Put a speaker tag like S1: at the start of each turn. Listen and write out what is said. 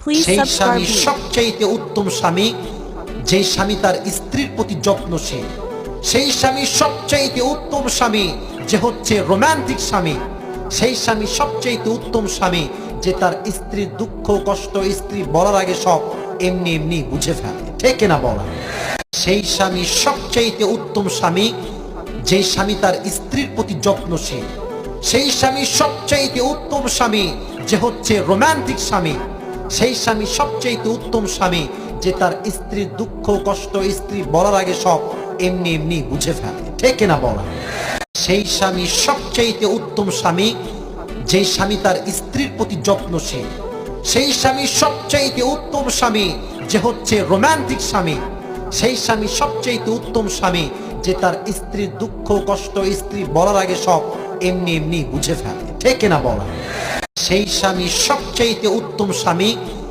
S1: Please
S2: সেই
S1: subscribe
S2: স্বামী
S1: me.
S2: সবচাইতে উত্তম স্বামী যেই স্বামী তার স্ত্রীর প্রতি যত্নশীল। সেই স্বামী সবচাইতে উত্তম স্বামী যে হচ্ছে রোমান্টিক স্বামী। সেই স্বামী সবচাইতে উত্তম স্বামী যে তার স্ত্রীর দুঃখ কষ্ট স্ত্রী বলার আগে সব এমনি এমনি বুঝে ফেলে, ঠিক না বলা? সেই স্বামী সবচাইতে উত্তম স্বামী যেই স্বামী তার স্ত্রীর প্রতি যত্নশীল। সেই স্বামী সবচাইতে উত্তম স্বামী যে হচ্ছে রোমান্টিক স্বামী। সেই স্বামী সবচাইতে উত্তম স্বামী যে তার স্ত্রীর দুঃখ কষ্ট স্ত্রী বলার আগে সব এমনি এমনি বুঝে ফেলে, ঠিক না বলা? সেই স্বামী সবচাইতে উত্তম স্বামী যেই স্বামী তার স্ত্রীর প্রতি যত্নশীল। সেই স্বামী সবচাইতে উত্তম স্বামী যে হচ্ছে রোমান্টিক স্বামী। সেই স্বামী সবচাইতে উত্তম স্বামী যে তার স্ত্রীর দুঃখ কষ্ট স্ত্রী বলার আগে সব এমনি এমনি বুঝে ফেলে, ঠিক না বলা? সেই স্বামী সবচাইতে উত্তম স্বামী